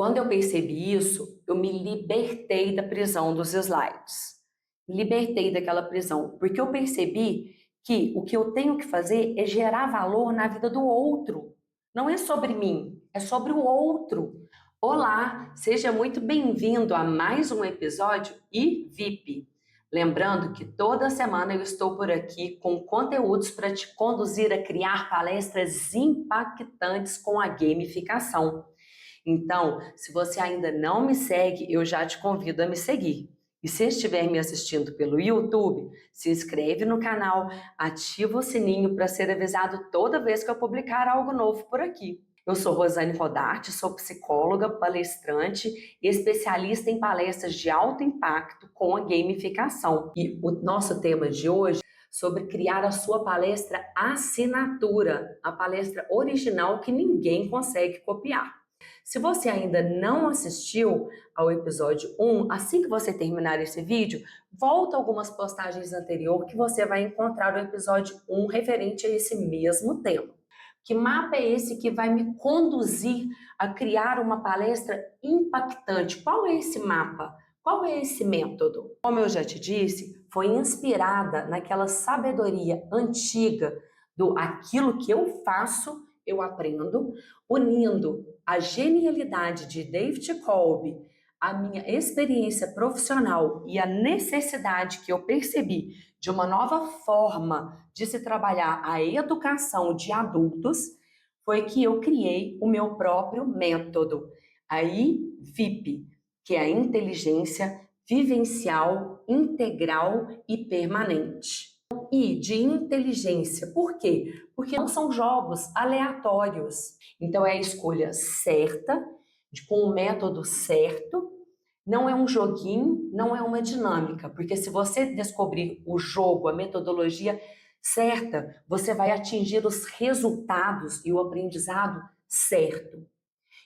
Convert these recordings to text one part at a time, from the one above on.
Quando eu percebi isso, eu me libertei da prisão dos slides. Libertei daquela prisão, porque eu percebi que o que eu tenho que fazer é gerar valor na vida do outro. Não é sobre mim, é sobre o outro. Olá, seja muito bem-vindo a mais um episódio VIP. Lembrando que toda semana eu estou por aqui com conteúdos para te conduzir a criar palestras impactantes com a gamificação. Então, se você ainda não me segue, eu já te convido a me seguir. E se estiver me assistindo pelo YouTube, se inscreve no canal, ativa o sininho para ser avisado toda vez que eu publicar algo novo por aqui. Eu sou Rosane Rodarte, sou psicóloga, palestrante e especialista em palestras de alto impacto com a gamificação. E o nosso tema de hoje é sobre criar a sua palestra assinatura, a palestra original que ninguém consegue copiar. Se você ainda não assistiu ao episódio 1, assim que você terminar esse vídeo, volta algumas postagens anteriores que você vai encontrar o episódio 1 referente a esse mesmo tema. Que mapa é esse que vai me conduzir a criar uma palestra impactante? Qual é esse mapa? Qual é esse método? Como eu já te disse, foi inspirada naquela sabedoria antiga do aquilo que eu faço, eu aprendo, unindo a genialidade de David Kolb, a minha experiência profissional e a necessidade que eu percebi de uma nova forma de se trabalhar a educação de adultos, foi que eu criei o meu próprio método, a IVIP, que é a inteligência vivencial, integral e permanente. E de inteligência, por quê? Porque não são jogos aleatórios. Então é a escolha certa, com o método certo. Não é um joguinho, não é uma dinâmica, porque se você descobrir o jogo, a metodologia certa, você vai atingir os resultados e o aprendizado certo.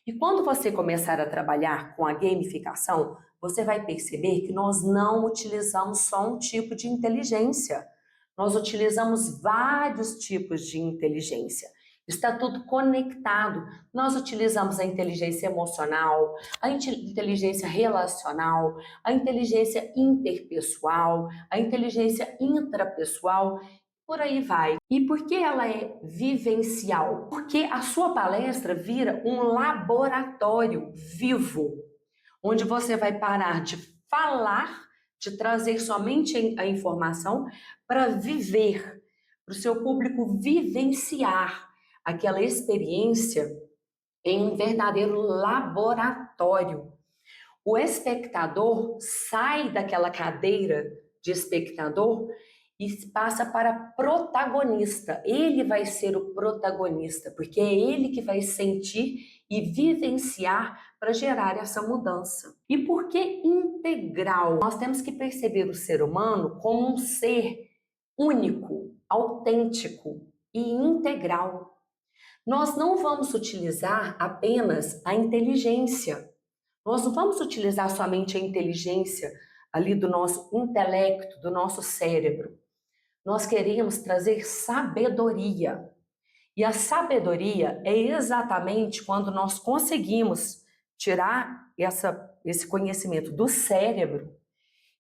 E quando você começar a trabalhar com a gamificação, você vai perceber que nós não utilizamos só um tipo de inteligência. Nós utilizamos vários tipos de inteligência. Está tudo conectado. Nós utilizamos a inteligência emocional, a inteligência relacional, a inteligência interpessoal, a inteligência intrapessoal, por aí vai. E por que ela é vivencial? Porque a sua palestra vira um laboratório vivo, onde você vai parar de falar, de trazer somente a informação para viver, para o seu público vivenciar aquela experiência em um verdadeiro laboratório. O espectador sai daquela cadeira de espectador e passa para protagonista. Ele vai ser o protagonista, porque é ele que vai sentir e vivenciar para gerar essa mudança. E por que integral? Nós temos que perceber o ser humano como um ser único, autêntico e integral. Nós não vamos utilizar apenas a inteligência. Nós não vamos utilizar somente a inteligência ali do nosso intelecto, do nosso cérebro. Nós queremos trazer sabedoria. E a sabedoria é exatamente quando nós conseguimos tirar esse conhecimento do cérebro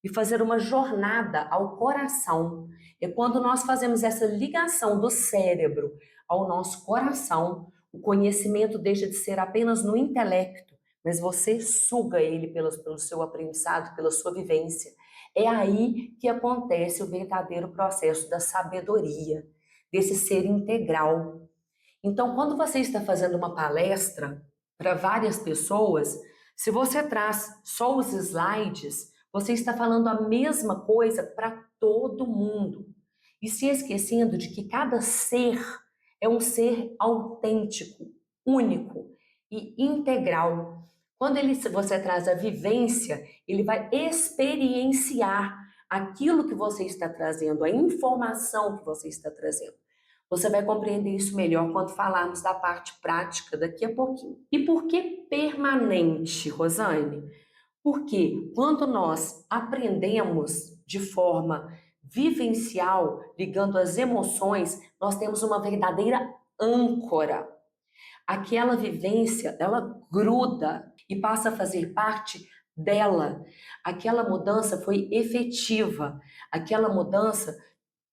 e fazer uma jornada ao coração. É quando nós fazemos essa ligação do cérebro ao nosso coração, o conhecimento deixa de ser apenas no intelecto, mas você suga ele pelo seu aprendizado, pela sua vivência. É aí que acontece o verdadeiro processo da sabedoria, desse ser integral. Então, quando você está fazendo uma palestra para várias pessoas, se você traz só os slides, você está falando a mesma coisa para todo mundo. E se esquecendo de que cada ser é um ser autêntico, único e integral. Quando você traz a vivência, ele vai experienciar aquilo que você está trazendo, a informação que você está trazendo. Você vai compreender isso melhor quando falarmos da parte prática daqui a pouquinho. E por que permanente, Rosane? Porque quando nós aprendemos de forma vivencial, ligando as emoções, nós temos uma verdadeira âncora. aquela vivência, ela gruda e passa a fazer parte dela. Aquela mudança foi efetiva, aquela mudança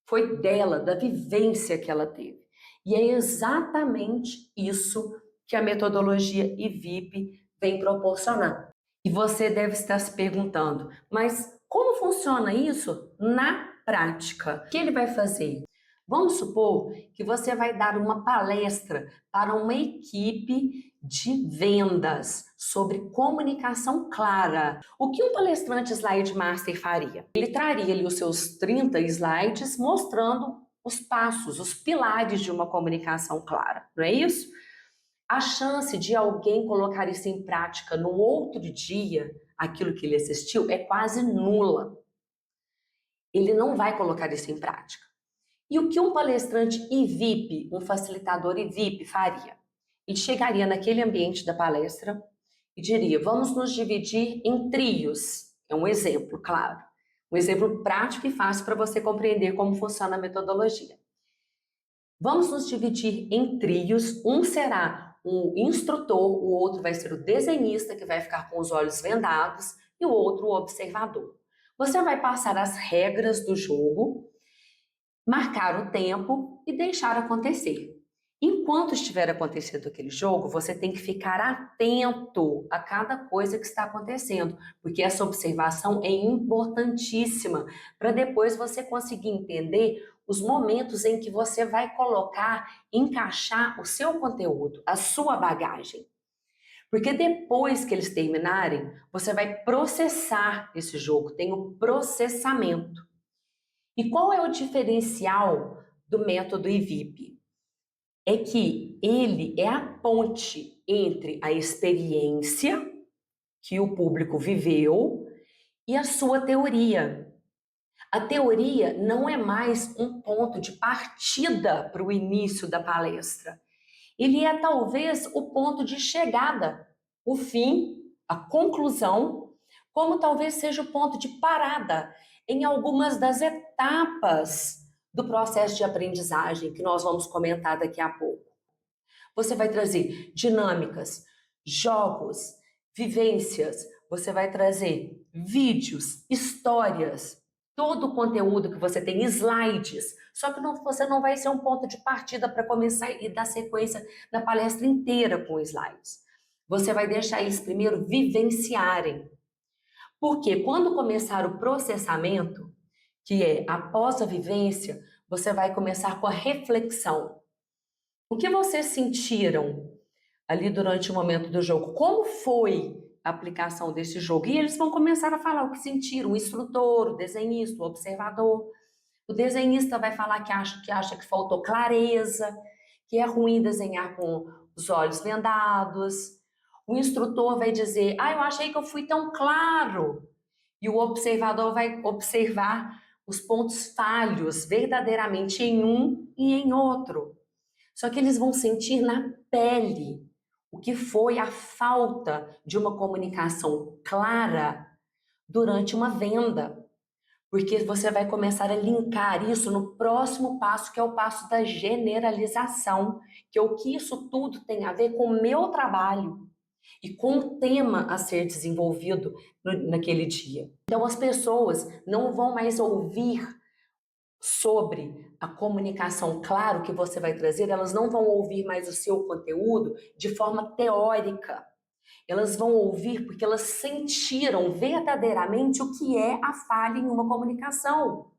foi dela, da vivência que ela teve. E é exatamente isso que a metodologia IVIP vem proporcionar. E você deve estar se perguntando, mas como funciona isso na prática? O que ele vai fazer? Vamos supor que você vai dar uma palestra para uma equipe de vendas sobre comunicação clara. O que um palestrante Slide Master faria? Ele traria ali os seus 30 slides mostrando os passos, os pilares de uma comunicação clara, não é isso? A chance de alguém colocar isso em prática no outro dia, aquilo que ele assistiu, é quase nula. Ele não vai colocar isso em prática. E o que um palestrante IVIP, um facilitador IVIP faria? Ele chegaria naquele ambiente da palestra e diria: vamos nos dividir em trios. É um exemplo, claro. Um exemplo prático e fácil para você compreender como funciona a metodologia. Vamos nos dividir em trios. Um será o instrutor, o outro vai ser o desenhista, que vai ficar com os olhos vendados, e o outro o observador. Você vai passar as regras do jogo, marcar o tempo e deixar acontecer. Enquanto estiver acontecendo aquele jogo, você tem que ficar atento a cada coisa que está acontecendo, porque essa observação é importantíssima para depois você conseguir entender os momentos em que você vai colocar, encaixar o seu conteúdo, a sua bagagem. Porque depois que eles terminarem, você vai processar esse jogo, tem o processamento. E qual é o diferencial do método IVIP? É que ele é a ponte entre a experiência que o público viveu e a sua teoria. A teoria não é mais um ponto de partida para o início da palestra. Ele é talvez o ponto de chegada, o fim, a conclusão, como talvez seja o ponto de parada em algumas das etapas do processo de aprendizagem que nós vamos comentar daqui a pouco. Você vai trazer dinâmicas, jogos, vivências, você vai trazer vídeos, histórias, todo o conteúdo que você tem, slides, só que você não vai ser um ponto de partida para começar e dar sequência na palestra inteira com slides. Você vai deixar eles primeiro vivenciarem. Porque quando começar o processamento, que é após a vivência, você vai começar com a reflexão. O que vocês sentiram ali durante o momento do jogo? Como foi a aplicação desse jogo? E eles vão começar a falar o que sentiram, o instrutor, o desenhista, o observador. O desenhista vai falar que acha que faltou clareza, que é ruim desenhar com os olhos vendados. O instrutor vai dizer: eu achei que eu fui tão claro. E o observador vai observar os pontos falhos verdadeiramente em um e em outro. Só que eles vão sentir na pele o que foi a falta de uma comunicação clara durante uma venda. Porque você vai começar a linkar isso no próximo passo, que é o passo da generalização, que é o que isso tudo tem a ver com o meu trabalho e com o tema a ser desenvolvido naquele dia. Então as pessoas não vão mais ouvir sobre a comunicação, claro, que você vai trazer, elas não vão ouvir mais o seu conteúdo de forma teórica. Elas vão ouvir porque elas sentiram verdadeiramente o que é a falha em uma comunicação.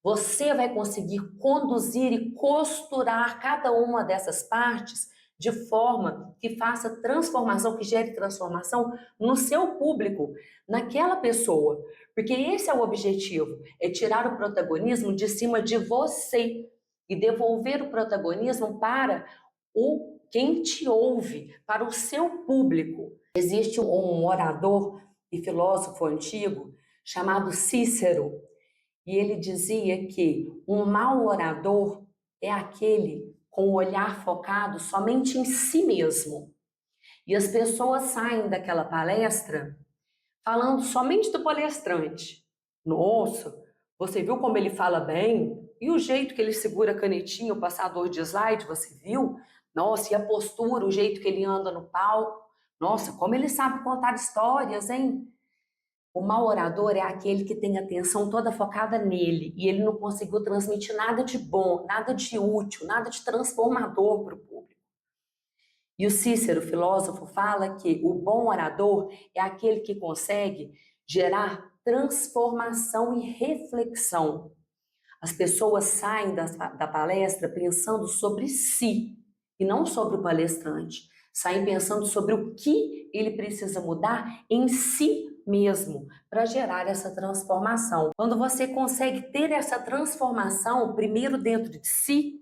Você vai conseguir conduzir e costurar cada uma dessas partes de forma que faça transformação, que gere transformação no seu público, naquela pessoa. Porque esse é o objetivo, é tirar o protagonismo de cima de você e devolver o protagonismo para quem te ouve, para o seu público. Existe um orador e filósofo antigo chamado Cícero, e ele dizia que um mau orador é aquele com o olhar focado somente em si mesmo. E as pessoas saem daquela palestra falando somente do palestrante. Nossa, você viu como ele fala bem? E o jeito que ele segura a canetinha, o passador de slide, você viu? Nossa, e a postura, o jeito que ele anda no palco. Nossa, como ele sabe contar histórias, hein? O mau orador é aquele que tem a atenção toda focada nele e ele não conseguiu transmitir nada de bom, nada de útil, nada de transformador para o público. E o Cícero, filósofo, fala que o bom orador é aquele que consegue gerar transformação e reflexão. As pessoas saem da palestra pensando sobre si e não sobre o palestrante. Saem pensando sobre o que ele precisa mudar em si mesmo para gerar essa transformação. Quando você consegue ter essa transformação, primeiro dentro de si,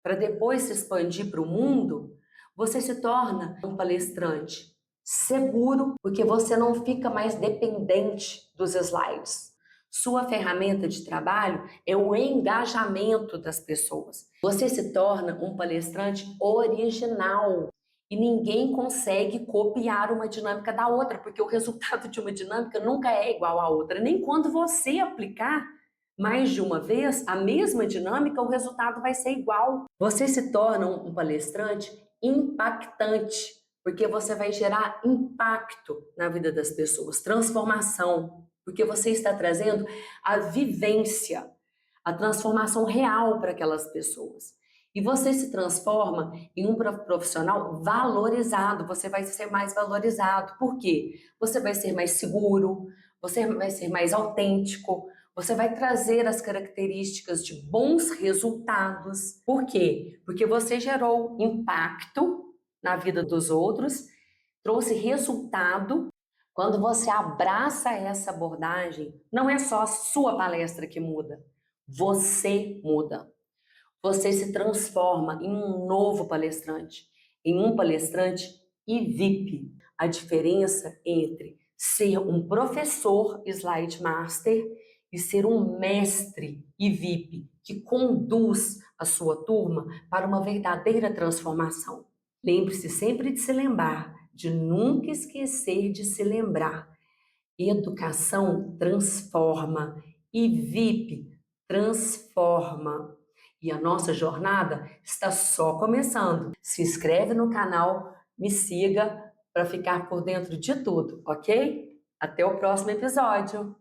para depois se expandir para o mundo, você se torna um palestrante seguro, porque você não fica mais dependente dos slides. Sua ferramenta de trabalho é o engajamento das pessoas. Você se torna um palestrante original e ninguém consegue copiar uma dinâmica da outra, porque o resultado de uma dinâmica nunca é igual à outra. Nem quando você aplicar mais de uma vez a mesma dinâmica, o resultado vai ser igual. Você se torna um palestrante impactante, porque você vai gerar impacto na vida das pessoas, transformação, porque você está trazendo a vivência, a transformação real para aquelas pessoas. E você se transforma em um profissional valorizado, você vai ser mais valorizado. Por quê? Você vai ser mais seguro, você vai ser mais autêntico, você vai trazer as características de bons resultados. Por quê? Porque você gerou impacto na vida dos outros, trouxe resultado. Quando você abraça essa abordagem, não é só a sua palestra que muda, você muda. Você se transforma em um novo palestrante, em um palestrante e VIP. A diferença entre ser um professor Slide Master e ser um mestre e VIP que conduz a sua turma para uma verdadeira transformação. Lembre-se sempre de se lembrar, de nunca esquecer de se lembrar. Educação transforma e VIP transforma. E a nossa jornada está só começando. Se inscreve no canal, me siga para ficar por dentro de tudo, ok? Até o próximo episódio!